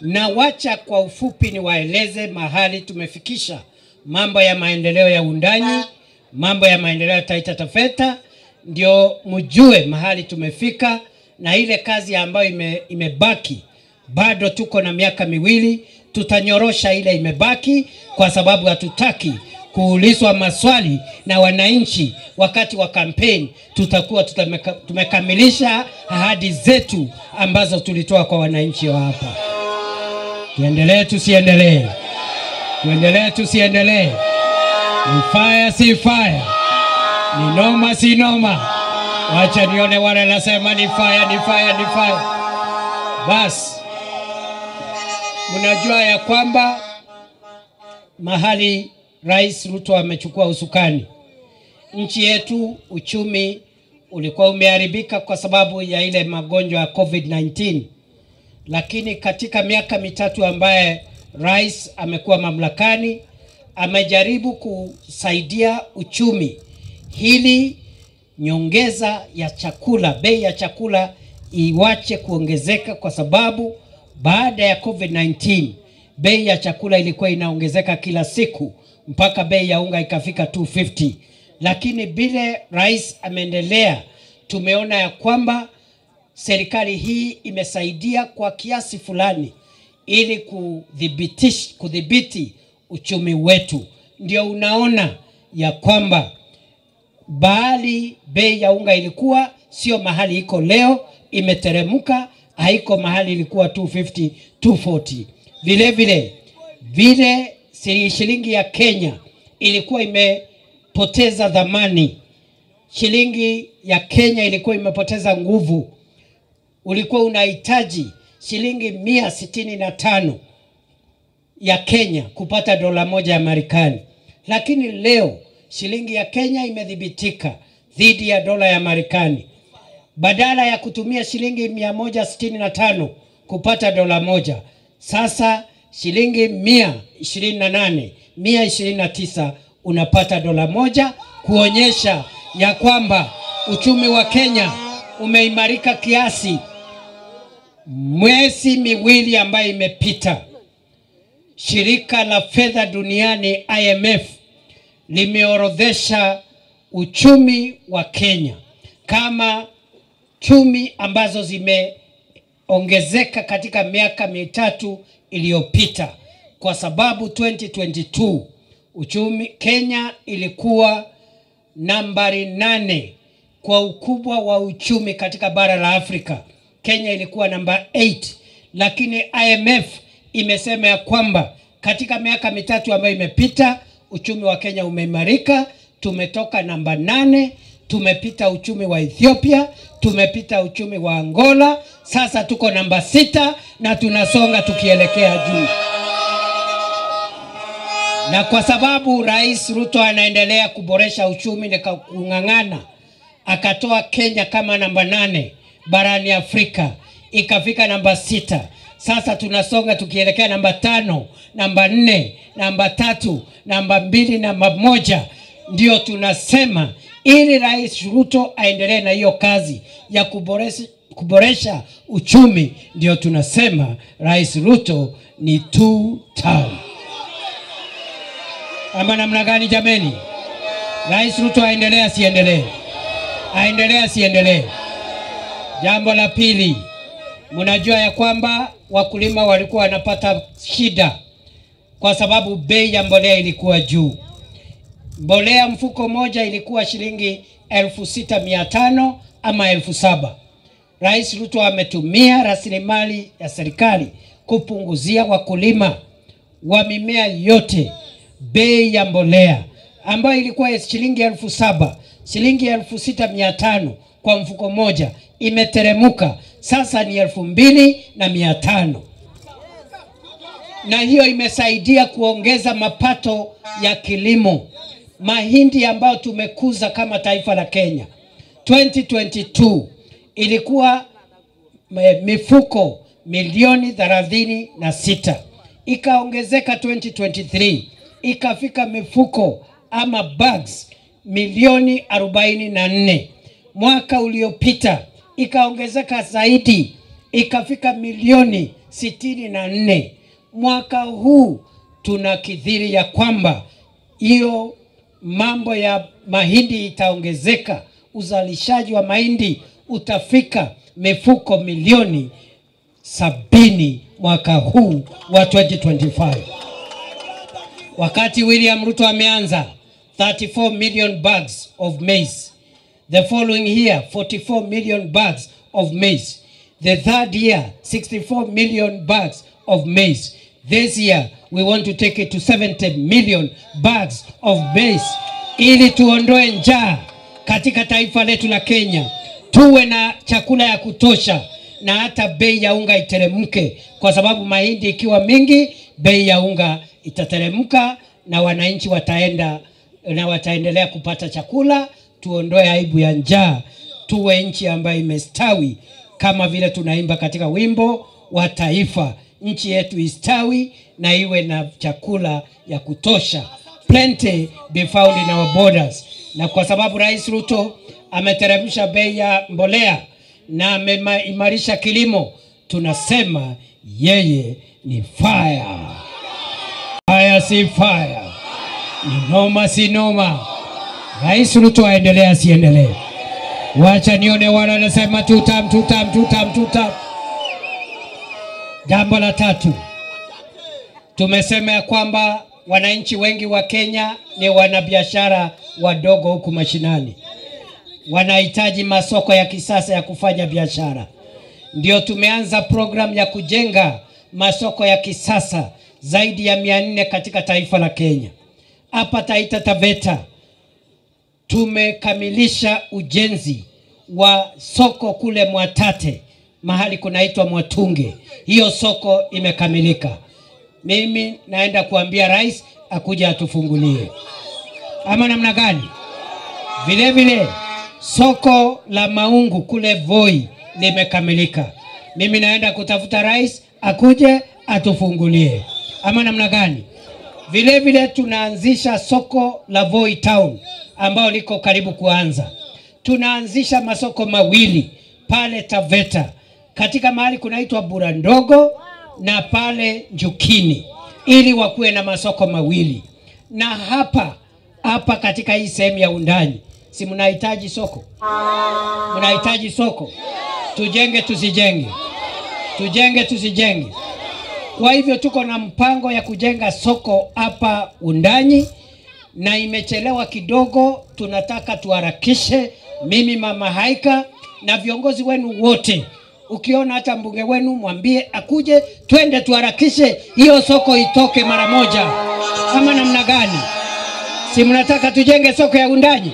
Na wacha kwa ufupi niwaeleze mahali tumefikisha mambo ya maendeleo ya Wundanyi, mambo ya maendeleo ya Taita Taveta, ndio mjue mahali tumefika na ile kazi ambayo imebaki. Bado tuko na miaka miwili, tutanyorosha ile imebaki kwa sababu hatutaki kuulizwa maswali na wananchi wakati wa kampeni. Tutakuwa tumekamilisha ahadi zetu ambazo tulitoa kwa wananchi wa hapa. Tuendelee tusiendelee? Tuendelee tusiendelee? Ni fire si fire? Ni noma si noma? Wacha nione wale nasema ni fire, ni fire, ni fire. Bas, mnajua ya kwamba mahali Rais Ruto amechukua usukani, nchi yetu uchumi ulikuwa umeharibika kwa sababu ya ile magonjwa ya COVID-19. Lakini katika miaka mitatu ambaye Rais amekuwa mamlakani, amejaribu kusaidia uchumi hili nyongeza ya chakula, bei ya chakula iwache kuongezeka, kwa sababu baada ya COVID-19 bei ya chakula ilikuwa inaongezeka kila siku mpaka bei ya unga ikafika 250. Lakini bile Rais ameendelea, tumeona ya kwamba serikali hii imesaidia kwa kiasi fulani ili kudhibiti uchumi wetu. Ndio unaona ya kwamba bali bei ya unga ilikuwa sio mahali iko leo, imeteremuka, haiko mahali ilikuwa 250, 240. Vile shilingi ya Kenya ilikuwa imepoteza dhamani. Shilingi ya Kenya ilikuwa imepoteza nguvu. Ulikuwa unahitaji shilingi 165 ya Kenya kupata dola moja ya Marekani. Lakini leo shilingi ya Kenya imedhibitika dhidi ya dola ya Marekani. Badala ya kutumia shilingi 165 kupata dola moja, sasa shilingi 129 unapata dola moja, kuonyesha ya kwamba uchumi wa Kenya umeimarika kiasi. Mwezi miwili ambayo imepita, shirika la fedha duniani IMF limeorodhesha uchumi wa Kenya kama chumi ambazo zimeongezeka katika miaka mitatu iliyopita, kwa sababu 2022 uchumi Kenya ilikuwa nambari 8 kwa ukubwa wa uchumi katika bara la Afrika. Kenya ilikuwa namba 8, lakini IMF imesema ya kwamba katika miaka mitatu ambayo imepita uchumi wa Kenya umeimarika. Tumetoka namba 8, tumepita uchumi wa Ethiopia, tumepita uchumi wa Angola, sasa tuko namba 6 na tunasonga tukielekea juu. Na kwa sababu Rais Ruto anaendelea kuboresha uchumi na kung'ang'ana, akatoa Kenya kama namba 8 barani Afrika, ikafika namba 6. Sasa tunasonga tukielekea namba 5, namba 4, namba 3, namba 2, namba 1. Ndio tunasema ili Rais Ruto aendelee na hiyo kazi ya kuboresha uchumi, ndio tunasema Rais Ruto ni 2 term. Ama namna gani jameni? Rais Ruto aendelee asiendelee? Aendelee asiendelee? Jambo la pili, mnajua ya kwamba wakulima walikuwa wanapata shida kwa sababu bei ya mbolea ilikuwa juu. Mbolea mfuko moja ilikuwa shilingi 6,500 ama 7,000. Rais Ruto ametumia rasilimali ya serikali kupunguzia wakulima wa mimea yote bei ya mbolea, ambayo ilikuwa shilingi 7,000, shilingi 6,500 kwa mfuko moja, imeteremuka sasa ni 2,500. Na hiyo imesaidia kuongeza mapato ya kilimo. Mahindi ambayo tumekuza kama taifa la Kenya 2022 ilikuwa mifuko milioni 36, ikaongezeka 2023 ikafika mifuko ama bags milioni 44. Mwaka uliopita ikaongezeka zaidi ikafika milioni 64. Mwaka huu tunakidhiri ya kwamba hiyo mambo ya mahindi itaongezeka, uzalishaji wa mahindi utafika mifuko milioni 70 mwaka huu wa 2025. Wakati William Ruto ameanza 34 million bags of maize. The following year 44 million bags of maize. The third year 64 million bags of maize. This year we want to take it to 70 million bags of maize ili tuondoe njaa katika taifa letu la Kenya. Tuwe na chakula ya kutosha na hata bei ya unga iteremke, kwa sababu mahindi ikiwa mingi bei ya unga itateremka na wananchi wataendelea kupata chakula. Tuondoe aibu ya njaa, tuwe nchi ambayo imestawi kama vile tunaimba katika wimbo wa taifa. Nchi yetu istawi na iwe na chakula ya kutosha. Plenty be found in our borders. Na kwa sababu Rais Ruto ameteremsha bei ya mbolea na ameimarisha kilimo, tunasema yeye ni fire. Fire si fire. Ni noma si noma. Rais Ruto aendelee asiendelee? Wacha nione wana nasema tutam. Jambo la tatu, tumesema ya kwamba wananchi wengi wa Kenya ni wanabiashara wadogo huku mashinani. Wanahitaji masoko ya kisasa ya kufanya biashara. Ndio tumeanza program ya kujenga masoko ya kisasa zaidi ya 400 katika taifa la Kenya. Hapa Taita Taveta tumekamilisha ujenzi wa soko kule Mwatate, mahali kunaitwa Mwatunge. Hiyo soko imekamilika. Mimi naenda kuambia rais akuja atufungulie. Ama namna gani? Vile vile soko la Maungu kule Voi limekamilika. Mimi naenda kutafuta rais akuje atufungulie. Ama namna gani? Vile vile tunaanzisha soko la Voi Town ambao liko karibu kuanza. Tunaanzisha masoko mawili pale Taveta, katika mahali kunaitwa Burandogo na pale Njukini, ili wakuwe na masoko mawili. Na hapa katika hii sehemu ya Undanyi, si mnahitaji soko? Mnahitaji soko? Tujenge tusijenge? Tujenge tusijenge? Kwa hivyo tuko na mpango ya kujenga soko hapa Undanyi, na imechelewa kidogo. Tunataka tuharakishe. Mimi Mama Haika na viongozi wenu wote, ukiona hata mbunge wenu mwambie akuje, twende tuharakishe hiyo soko itoke mara moja. Ama namna gani? Si mnataka tujenge soko ya Undanyi?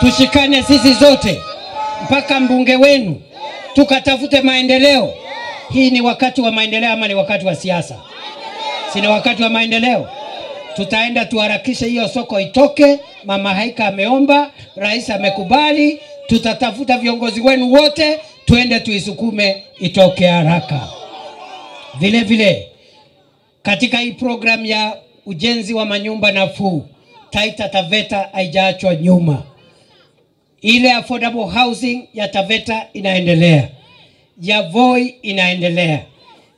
Tushikane sisi zote mpaka mbunge wenu, tukatafute maendeleo. Hii ni wakati wa maendeleo ama ni wakati wa siasa? Si ni wakati wa maendeleo. Tutaenda tuharakishe hiyo soko itoke. Mama Haika ameomba, rais amekubali. Tutatafuta viongozi wenu wote, tuende tuisukume itoke haraka. Vile vile katika hii program ya ujenzi wa manyumba nafuu, Taita Taveta haijaachwa nyuma. Ile affordable housing ya Taveta inaendelea, ya Voi inaendelea,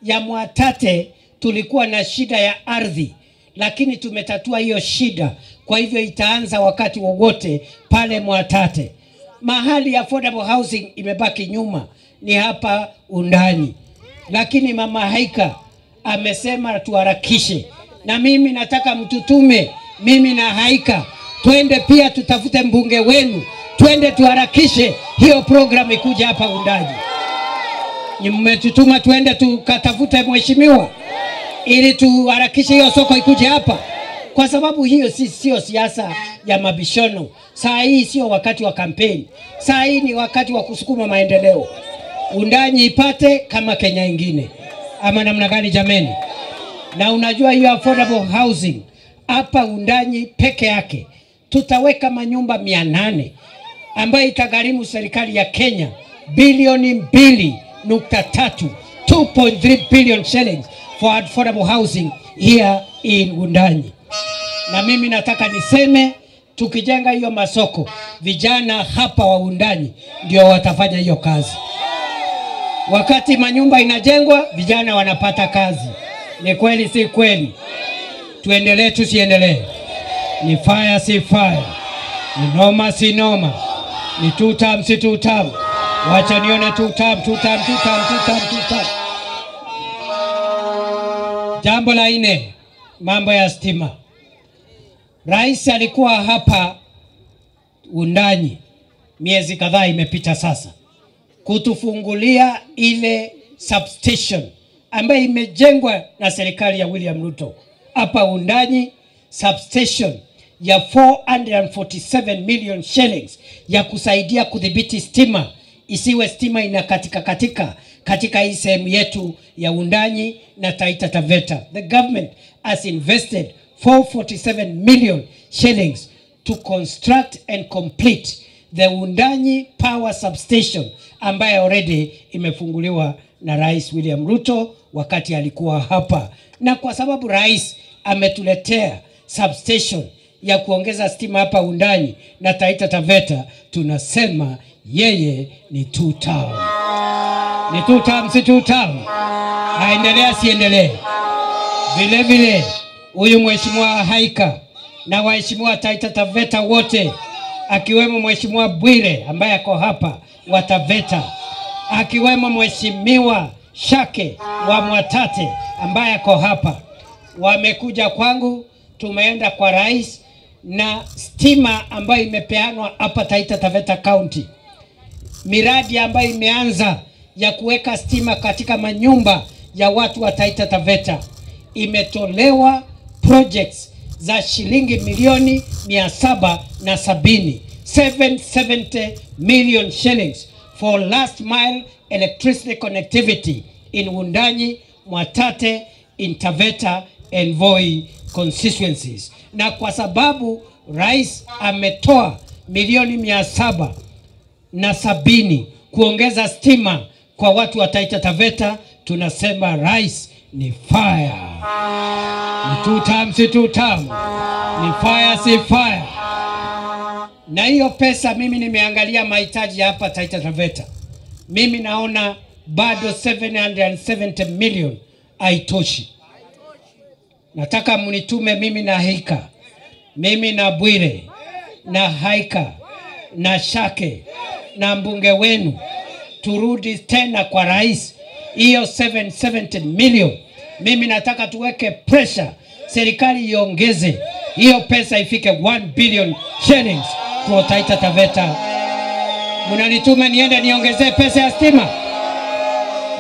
ya Mwatate tulikuwa na shida ya ardhi, lakini tumetatua hiyo shida. Kwa hivyo itaanza wakati wowote pale Mwatate. Mahali ya affordable housing imebaki nyuma ni hapa Undanyi, lakini Mama Haika amesema tuharakishe, na mimi nataka mtutume mimi na Haika twende pia tutafute mbunge wenu, twende tuharakishe hiyo program ikuja hapa Undanyi. Ni mmetutuma twende tukatafute mheshimiwa ili tuharakishe hiyo soko ikuje hapa, kwa sababu hiyo sio siasa ya mabishono. Saa hii sio wakati wa kampeni. Saa hii ni wakati wa kusukuma maendeleo. Undanyi ipate kama Kenya ingine. Ama namna gani jameni? Na unajua hiyo affordable housing hapa Undanyi peke yake tutaweka manyumba 800 ambayo itagharimu serikali ya Kenya bilioni 2.3, 2.3 billion shillings for affordable housing here in Undanyi. Na mimi nataka niseme, tukijenga hiyo masoko, vijana hapa wa Undanyi ndio watafanya hiyo kazi. Wakati manyumba inajengwa, vijana wanapata kazi. Ni kweli si kweli? Tuendelee tusiendelee? Ni fire si fire? Ni noma si noma? Ni two term si two term? Wacha nione two term. Jambo la nne, mambo ya stima. Rais alikuwa hapa Wundanyi miezi kadhaa imepita sasa kutufungulia ile substation ambayo imejengwa na serikali ya William Ruto hapa Wundanyi, substation ya 447 million shillings ya kusaidia kudhibiti stima isiwe stima katika hii sehemu yetu ya Wundanyi na Taita Taveta. The government has invested 447 million shillings to construct and complete the Wundanyi power substation ambayo already imefunguliwa na Rais William Ruto wakati alikuwa hapa. Na kwa sababu rais ametuletea substation ya kuongeza stima hapa Wundanyi na Taita Taveta, tunasema yeye ni two term. Ni two term si two term? Aendelea siendelee? Vile vile huyu mheshimiwa Haika na waheshimiwa Taita Taveta wote, akiwemo mheshimiwa Bwire ambaye ako hapa wa Taveta, akiwemo mheshimiwa Shake wa Mwatate ambaye ako hapa, wamekuja kwangu. Tumeenda kwa rais na stima ambayo imepeanwa hapa Taita Taveta County, miradi ambayo imeanza ya kuweka stima katika manyumba ya watu wa Taita Taveta, imetolewa projects za shilingi milioni 770, 770 million shillings for last mile electricity connectivity in Wundanyi, Mwatate, in Taveta and Voi constituencies. Na kwa sababu rais ametoa milioni 770 kuongeza stima kwa watu wa Taita Taveta, tunasema rais ni fire. Ni two term si two term? Ni fire si fire? Na hiyo pesa mimi nimeangalia mahitaji hapa Taita Taveta. Mimi naona bado 770 million haitoshi. Nataka mnitume mimi na Haika, mimi na Bwire na Haika na Shake na mbunge wenu, turudi tena kwa rais hiyo 770 million. Mimi nataka tuweke pressure, serikali iongeze hiyo pesa ifike 1 billion shillings for Taita Taveta. Munanituma niende niongezee pesa ya stima?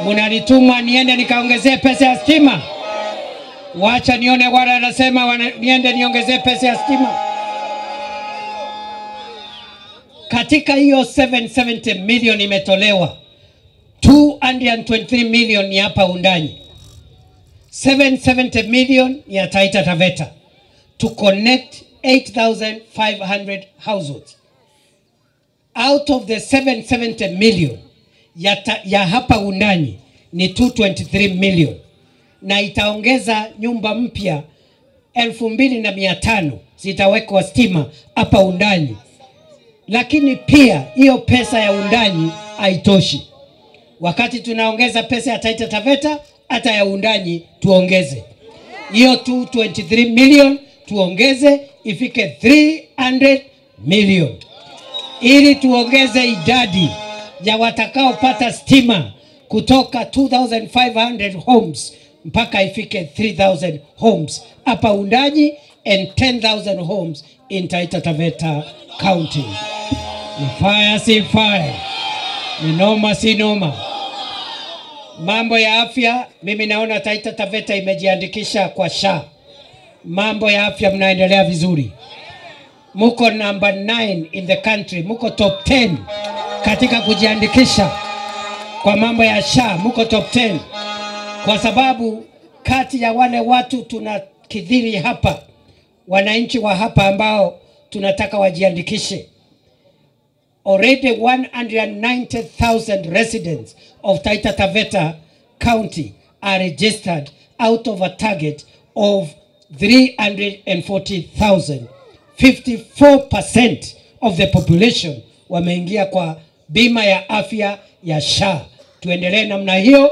Munanituma niende nikaongezee pesa ya stima? Wacha nione wale anasema niende niongezee pesa ya stima. Katika hiyo 770 million imetolewa 223 million ni hapa Wundanyi, 770 million ya Taita Taveta to connect 8,500 households. Out of the 770 million ya hapa Wundanyi ni 223 million, na itaongeza nyumba mpya 2,500 zitawekwa stima hapa Wundanyi. Lakini pia hiyo pesa ya Wundanyi haitoshi. Wakati tunaongeza pesa ya Taita Taveta, hata ya Wundanyi tuongeze. Hiyo 223 million tuongeze ifike 300 million. Ili tuongeze idadi ya watakaopata stima kutoka 2,500 homes mpaka ifike 3,000 homes hapa Wundanyi and 10,000 homes in Taita Taveta County. Ni fire si fire? Ni noma si noma? Mambo ya afya, mimi naona Taita Taveta imejiandikisha kwa SHA. Mambo ya afya mnaendelea vizuri. Muko number 9 in the country, muko top 10 katika kujiandikisha kwa mambo ya SHA, muko top 10. Kwa sababu kati ya wale watu tunakidhiri hapa, wananchi wa hapa ambao tunataka wajiandikishe, already 190,000 residents of Taita Taveta County are registered out of a target of 340,000. 54% of the population wameingia kwa bima ya afya ya SHA Tuendelee namna hiyo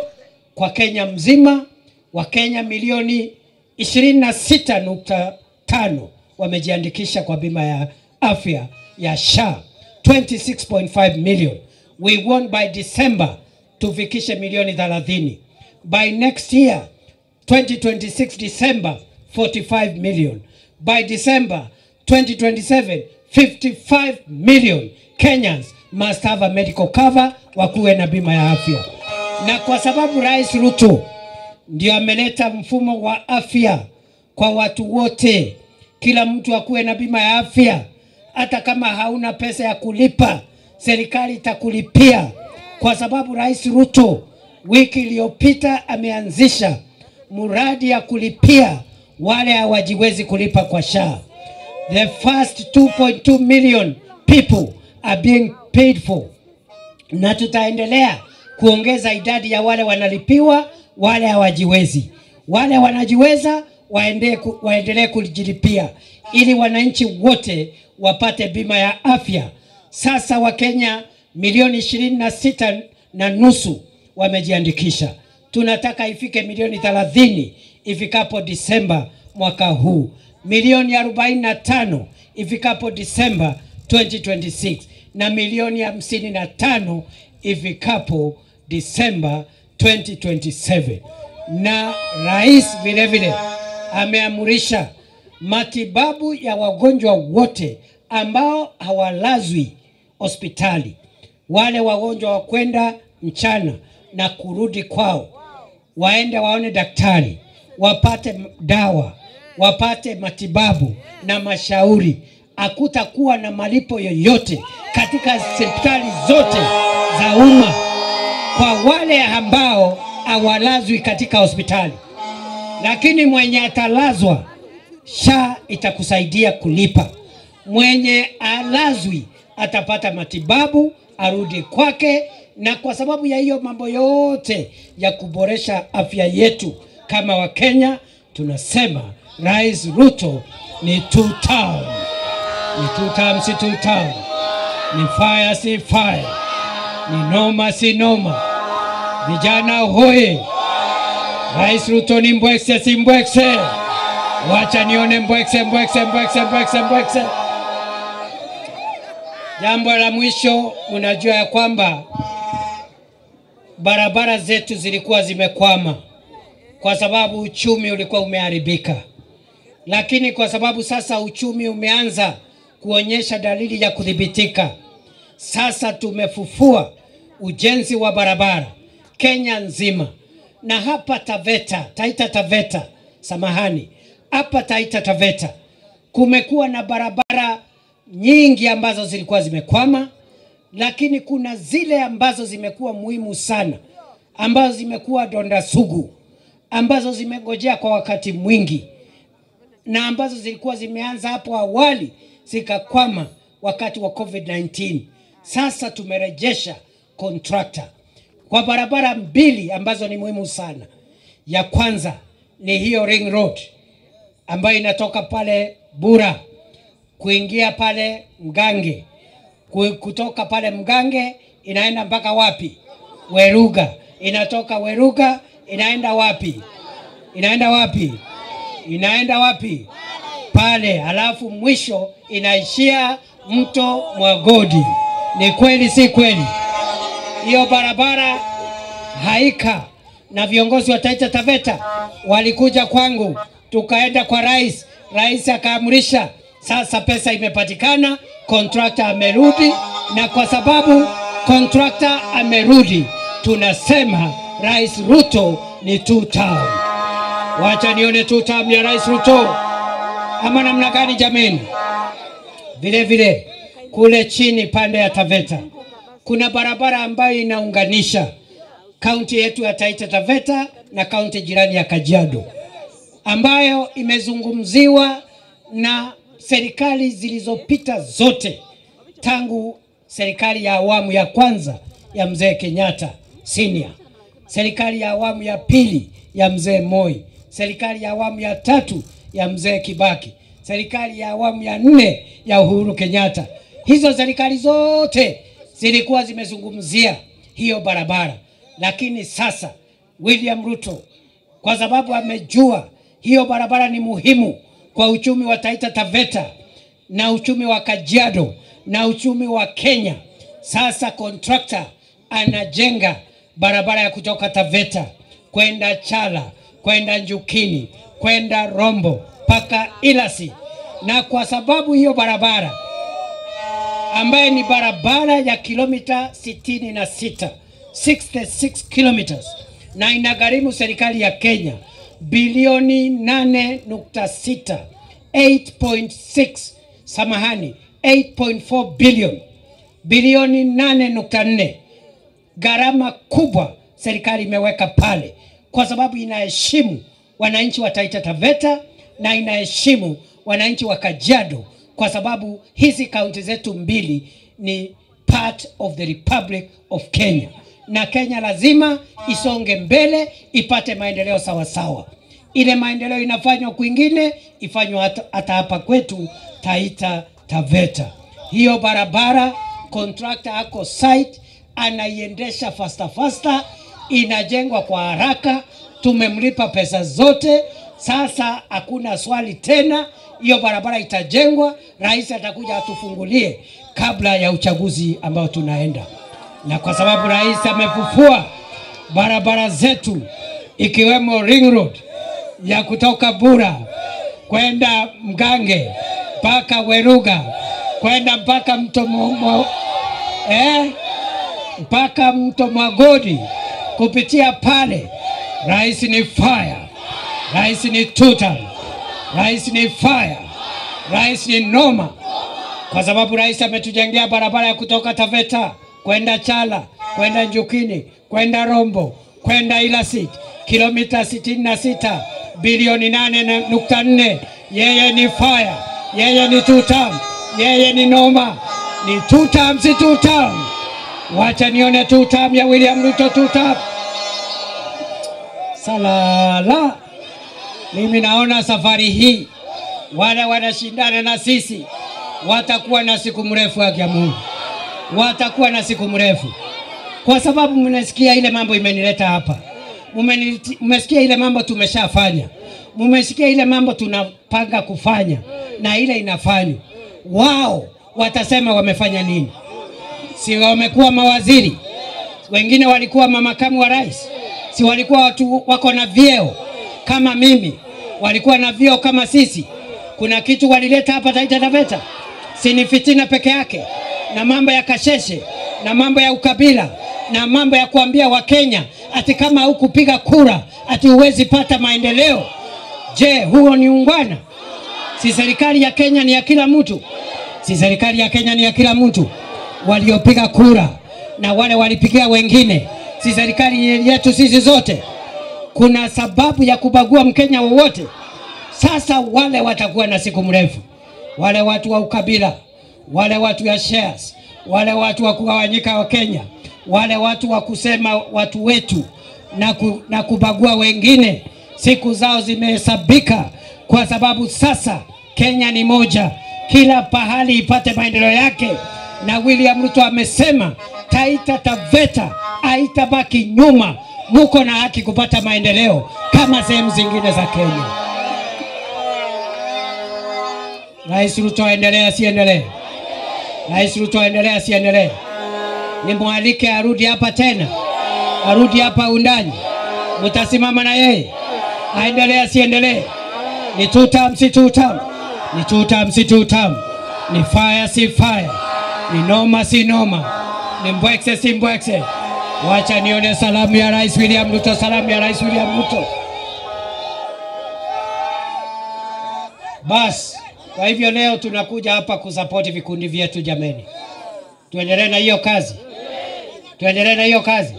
kwa Kenya mzima. Wakenya milioni 26.5 wamejiandikisha kwa bima ya afya ya SHA. 26.5 million. We want by December tufikishe milioni 30. By next year 2026 December 45 million. By December 2027 55 million Kenyans must have a medical cover, wakuwe na bima ya afya. Na kwa sababu Rais Ruto ndio ameleta mfumo wa afya kwa watu wote, kila mtu akuwe na bima ya afya. Hata kama hauna pesa ya kulipa, serikali itakulipia. Kwa sababu Rais Ruto wiki iliyopita ameanzisha muradi ya kulipia wale hawajiwezi kulipa kwa SHA. The first 2.2 million people are being paid for. Na tutaendelea kuongeza idadi ya wale wanalipiwa, wale hawajiwezi. Wale wanajiweza waendelee kujilipia ili wananchi wote wapate bima ya afya. Sasa Wakenya milioni 26.5 wamejiandikisha. Tunataka ifike milioni 30 ifikapo Disemba mwaka huu. Milioni 45 ifikapo Disemba 2026 na milioni 55 ifikapo Disemba 2027. Na rais vile vile ameamurisha matibabu ya wagonjwa wote ambao hawalazwi hospitali. Wale wagonjwa wa kwenda mchana na kurudi kwao, waende waone daktari, wapate dawa, wapate matibabu na mashauri. Hakutakuwa na malipo yoyote katika hospitali zote za umma kwa wale ambao hawalazwi katika hospitali. Lakini mwenye atalazwa, SHA itakusaidia kulipa. Mwenye alazwi atapata matibabu, arudi kwake. Na kwa sababu ya hiyo mambo yote ya kuboresha afya yetu kama Wakenya, tunasema Rais Ruto ni two term. Ni two term si two term. Ni fire si fire. Ni noma si noma. Vijana hoye. Rais Ruto ni mbwekse si mbwekse. Wacha nione mbwekse mbwekse mbwekse mbwekse mbwekse. Jambo la mwisho, unajua ya kwamba barabara zetu zilikuwa zimekwama kwa sababu uchumi ulikuwa umeharibika. Lakini kwa sababu sasa uchumi umeanza kuonyesha dalili ya kudhibitika, sasa tumefufua ujenzi wa barabara Kenya nzima. Na hapa Taveta, Taita Taveta, samahani, hapa Taita Taveta kumekuwa na barabara nyingi ambazo zilikuwa zimekwama, lakini kuna zile ambazo zimekuwa muhimu sana, ambazo zimekuwa donda sugu, ambazo zimengojea kwa wakati mwingi, na ambazo zilikuwa zimeanza hapo awali zikakwama wakati wa COVID-19. Sasa tumerejesha contractor kwa barabara mbili ambazo ni muhimu sana. Ya kwanza ni hiyo ring road ambayo inatoka pale Bura kuingia pale Mgange. Kutoka pale Mgange inaenda mpaka wapi? Weruga. Inatoka Weruga inaenda wapi? Inaenda wapi? Inaenda wapi? Pale. Alafu mwisho inaishia mto Mwagodi. Ni kweli si kweli? Hiyo barabara haika, na viongozi wa Taita Taveta walikuja kwangu, tukaenda kwa rais. Rais akaamrisha, sasa pesa imepatikana, contractor amerudi. Na kwa sababu contractor amerudi, tunasema Rais Ruto ni two term. Wacha nione two term ya Rais Ruto. Ama namna gani jameni? Vile vile kule chini pande ya Taveta kuna barabara ambayo inaunganisha kaunti yetu ya Taita Taveta na kaunti jirani ya Kajiado, ambayo imezungumziwa na serikali zilizopita zote, tangu serikali ya awamu ya kwanza ya mzee Kenyatta senior, serikali ya awamu ya pili ya mzee Moi, serikali ya awamu ya tatu ya mzee Kibaki, serikali ya awamu ya 4 ya Uhuru Kenyatta. Hizo serikali zote zilikuwa zimezungumzia hiyo barabara. Lakini sasa William Ruto, kwa sababu amejua hiyo barabara ni muhimu kwa uchumi wa Taita Taveta na uchumi wa Kajiado na uchumi wa Kenya, sasa contractor anajenga barabara ya kutoka Taveta kwenda Chala, kwenda Njukini, kwenda Rombo paka Ilasi. Na kwa sababu hiyo barabara ambaye ni barabara ya kilomita 66 kilometers, na inagharimu serikali ya Kenya bilioni 8.6, 8.6, samahani, 8.4 billion, bilioni 8.4. Gharama kubwa serikali imeweka pale kwa sababu inaheshimu wananchi wa Taita Taveta na inaheshimu wananchi wa Kajiado, kwa sababu hizi kaunti zetu mbili ni part of the Republic of Kenya, na Kenya lazima isonge mbele, ipate maendeleo sawa sawa. Ile maendeleo inafanywa kwingine ifanywe hata hapa kwetu Taita Taveta. Hiyo barabara contractor ako site anaiendesha faster, inajengwa kwa haraka, tumemlipa pesa zote. Sasa hakuna swali tena, hiyo barabara itajengwa. Rais atakuja atufungulie kabla ya uchaguzi ambao tunaenda. Na kwa sababu rais amefufua barabara zetu ikiwemo Ring Road ya kutoka Bura kwenda Mgange mpaka Weruga, kwenda mpaka mpaka mto Magodi, kupitia pale, rais ni fire, rais ni tuta, rais ni fire, rais ni noma. Kwa sababu rais ametujengea barabara ya kutoka Taveta kwenda Chala, kwenda Njukini, kwenda Rombo, kwenda Ilasi, kilomita 66, bilioni 8.4. Yeye ni fire, yeye ni tuta, yeye ni noma. Ni tuta, si tuta. Wacha nione tuta ya William Ruto, tuta. Salala. Mimi naona safari hii wale wanashindana na sisi watakuwa na siku mrefu ya Mungu. Watakuwa na siku mrefu. Kwa sababu mnasikia ile mambo imenileta hapa. Mmesikia ile mambo tumeshafanya. Mmesikia ile mambo tunapanga kufanya na ile inafanywa. Wao watasema wamefanya nini? Si wamekuwa mawaziri? Wengine walikuwa makamu wa rais. Si walikuwa watu wako na vyeo kama mimi? Walikuwa na vyeo kama sisi? Kuna kitu walileta hapa Taita Taveta? Si ni fitina peke yake, na mambo ya kasheshe, na mambo ya ukabila, na mambo ya kuambia Wakenya ati kama hukupiga kura ati huwezi pata maendeleo. Je, huo ni ungwana? Si serikali ya Kenya ni ya kila mtu? Si serikali ya Kenya ni ya kila mtu? Waliopiga kura na wale walipigia wengine, si serikali yetu sisi zote? Kuna sababu ya kubagua Mkenya wowote? Sasa wale watakuwa na siku mrefu. Wale watu wa ukabila, wale watu ya shares, wale watu wa kugawanyika wa Kenya, wale watu wa kusema watu wetu na kubagua wengine, siku zao zimehesabika, kwa sababu sasa Kenya ni moja, kila pahali ipate maendeleo yake. Na William Ruto amesema Taita Taveta haitabaki nyuma, muko na haki kupata maendeleo kama sehemu zingine za Kenya. Rais Ruto aendelea siendelee? Rais Ruto aendelea siendelee? Nimwalike arudi hapa tena, arudi hapa undani. Mtasimama na yeye aendelea siendelee? Ni tutam si tutam, ni tutam si tutam, ni fire si fire, ni noma si noma, ni mbwekse si mbwekse. Wacha nione salamu ya Rais William Ruto, salamu ya Rais William Ruto. Bas, kwa hivyo leo tunakuja hapa kusapoti vikundi vyetu jameni. Tuendelee na hiyo kazi. Tuendelee na hiyo kazi.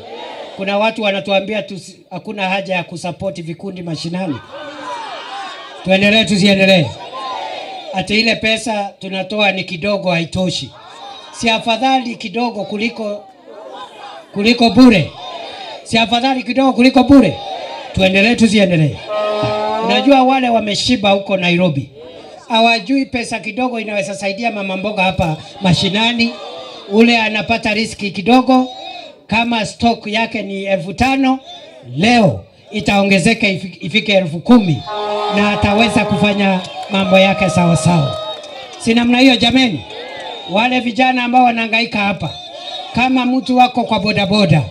Kuna watu wanatuambia hakuna haja ya kusapoti vikundi mashinani. Tuendelee tusiendelee? Ati ile pesa tunatoa ni kidogo, haitoshi. Si afadhali kidogo kuliko bure? Si afadhali kidogo kuliko bure? Tuendelee tusiendelee? Unajua wale wameshiba huko Nairobi hawajui pesa kidogo inaweza saidia mama mboga hapa mashinani. Ule anapata riski kidogo, kama stock yake ni 5,000 leo itaongezeka ifike 10,000 na ataweza kufanya mambo yake sawa sawa. Si namna hiyo jameni? Wale vijana ambao wanahangaika hapa, kama mtu wako kwa bodaboda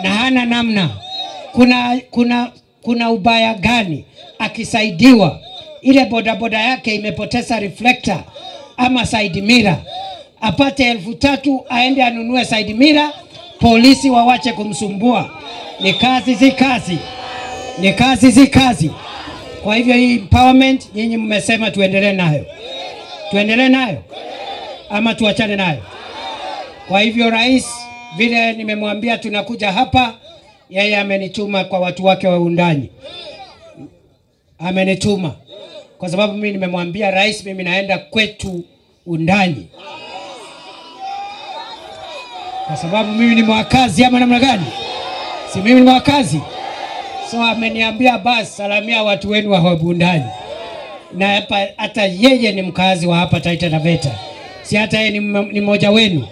na hana namna, kuna ubaya gani akisaidiwa ile bodaboda yake imepoteza reflector ama side mirror, apate 3,000 aende anunue side mirror, polisi wawache kumsumbua? Ni kazi si kazi, ni kazi si kazi. Kwa hivyo hii empowerment nyinyi mmesema tuendelee nayo, tuendelee nayo ama tuachane nayo? Kwa hivyo rais, vile nimemwambia tunakuja hapa, yeye amenituma kwa watu wake wa Undanyi, amenituma kwa sababu mimi nimemwambia rais, mimi naenda kwetu Undanyi kwa sababu mimi ni mwakazi ama namna gani? Si mimi ni mwakazi? So ameniambia basi salamia watu wenu wa Undanyi, na hata yeye ni mkazi wa hapa Taita Taveta, si hata yeye ni mmoja wenu,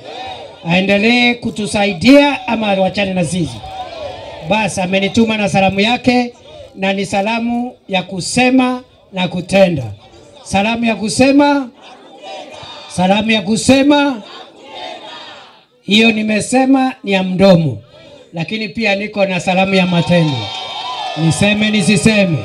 aendelee kutusaidia ama wachane na sisi. Basi amenituma na salamu yake, na ni salamu ya kusema na kutenda. Salamu ya kusema, salamu ya kusema, hiyo nimesema ni ya mdomo, lakini pia niko na salamu ya matendo. Niseme nisiseme?